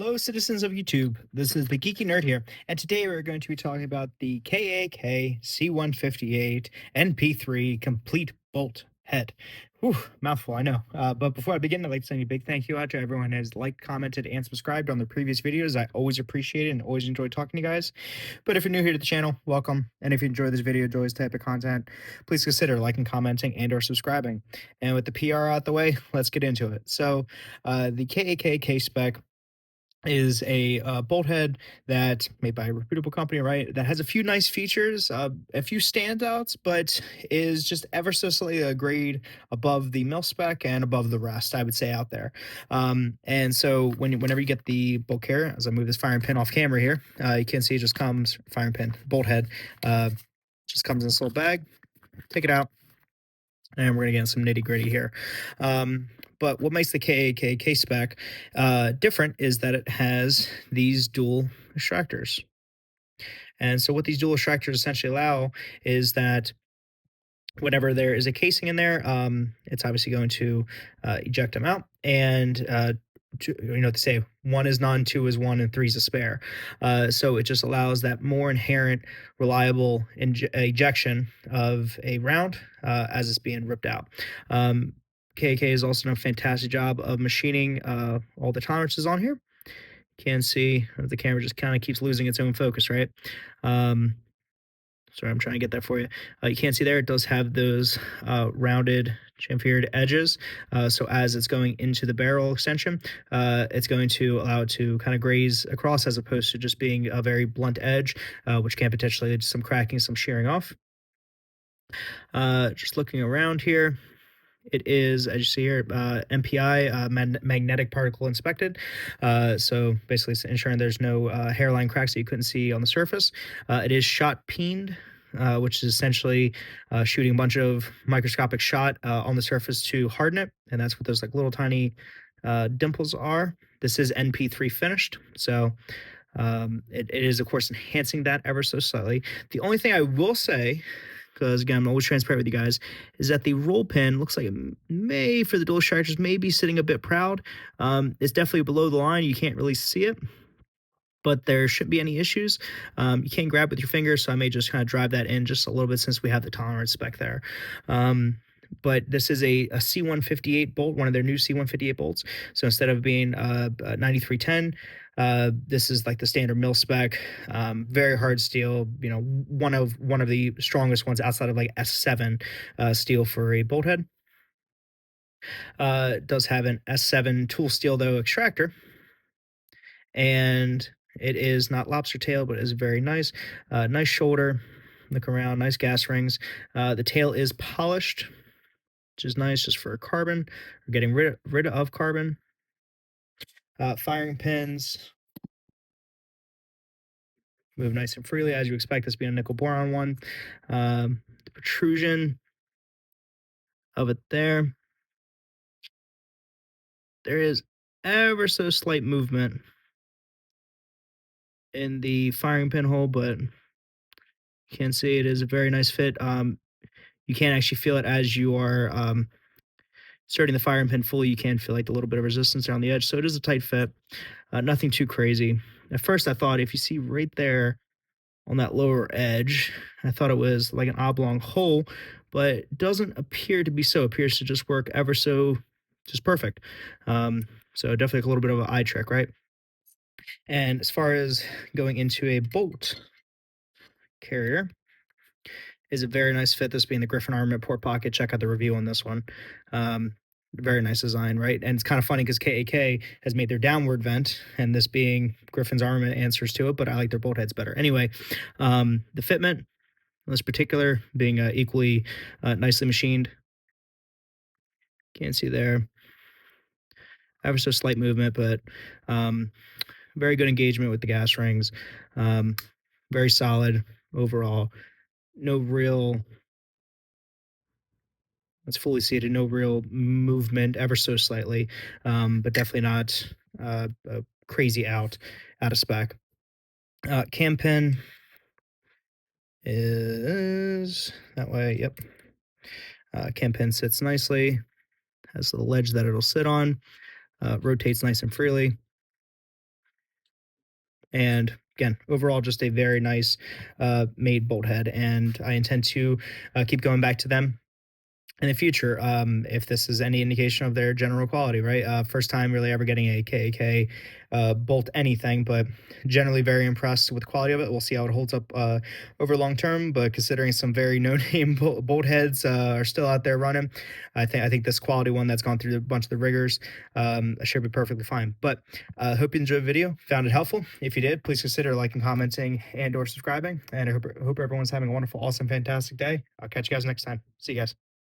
Hello, citizens of YouTube. This is the Geeky Nerd here, and today we're going to be talking about the KAK C158 NP3 complete bolt head. Whew, mouthful, I know. But before I begin, I'd like to send a big thank you out to everyone who has liked, commented, and subscribed on the previous videos. I always appreciate it and always enjoy talking to you guys. But if you're new here to the channel, welcome. And if you enjoy this video, enjoy this type of content, please consider liking, commenting, and or subscribing. And with the PR out the way, let's get into it. So the KAK K-Spec is a bolt head that made by a reputable company, right? That has a few nice features, a few standouts, but is just ever so slightly a grade above the mil-spec and above the rest, I would say, out there. And so whenever you get the bolt carrier, as I move this firing pin off camera here, you can see it just comes firing pin bolt head, just comes in this little bag. Take it out, and we're gonna get into some nitty gritty here. But what makes the KAK K-Spec different is that it has these dual extractors. And so what these dual extractors essentially allow is that whenever there is a casing in there, it's obviously going to eject them out. And they say one is none, two is one, and three is a spare. So it just allows that more inherent, reliable ejection of a round as it's being ripped out. KK has also done a fantastic job of machining all the tolerances on here. You can see the camera just kind of keeps losing its own focus, right? Sorry, I'm trying to get that for you. You can't see there, it does have those rounded chamfered edges. So as it's going into the barrel extension, it's going to allow it to kind of graze across as opposed to just being a very blunt edge, which can potentially lead to some cracking, some shearing off. Just looking around here, it is, as you see here, MPI, magnetic particle inspected. So basically it's ensuring there's no hairline cracks that you couldn't see on the surface. It is shot peened, which is essentially shooting a bunch of microscopic shot on the surface to harden it. And that's what those like little tiny dimples are. This is NP3 finished. So it is, of course, enhancing that ever so slightly. The only thing I will say, because again, I'm always transparent with you guys, is that the roll pin looks like it may, for the dual extractors, may be sitting a bit proud. It's definitely below the line. You can't really see it, but there shouldn't be any issues. You can grab with your finger, so I may just kind of drive that in just a little bit since we have the tolerance spec there. But this is a C158 bolt, one of their new C158 bolts. So instead of being 9310, this is like the standard mil spec, very hard steel. One of the strongest ones outside of like S7 steel for a bolt head. It does have an S7 tool steel though extractor, and it is not lobster tail, but it is very nice. Nice shoulder. Look around, nice gas rings. The tail is polished, which is nice just for carbon. We're getting rid of carbon. Firing pins move nice and freely, as you expect this being a nickel boron one. The protrusion of it there is ever so slight movement in the firing pin hole, but you can see it is a very nice fit. You can't actually feel it as you are starting the firing pin fully. You can feel like a little bit of resistance around the edge, so it is a tight fit. Nothing too crazy. At first I thought, if you see right there on that lower edge, I thought it was like an oblong hole, but it doesn't appear to be so. It appears to just work ever so just perfect. So definitely a little bit of an eye trick, right? And as far as going into a bolt carrier, is a very nice fit. This being the Griffin Armament port pocket. Check out the review on this one. Very nice design, right? And it's kind of funny because KAK has made their downward vent, and this being Griffin's Armament answers to it, but I like their bolt heads better. Anyway, the fitment, this particular being equally nicely machined. Can't see there. Ever so slight movement, but very good engagement with the gas rings. Very solid overall. No real, it's fully seated, no real movement, ever so slightly, but definitely not crazy out of spec. Cam pin is that way. Yep. Cam pin sits nicely, has the ledge that it'll sit on, rotates nice and freely. And again, overall, just a very nice made bolt head. And I intend to keep going back to them in the future, if this is any indication of their general quality, right? First time really ever getting a KAK bolt anything, but generally very impressed with the quality of it. We'll see how it holds up over long term. But considering some very no name bolt heads are still out there running, I think this quality one that's gone through a bunch of the rigors should be perfectly fine. But hope you enjoyed the video, found it helpful. If you did, please consider liking, commenting, and or subscribing. And I hope everyone's having a wonderful, awesome, fantastic day. I'll catch you guys next time. See you guys.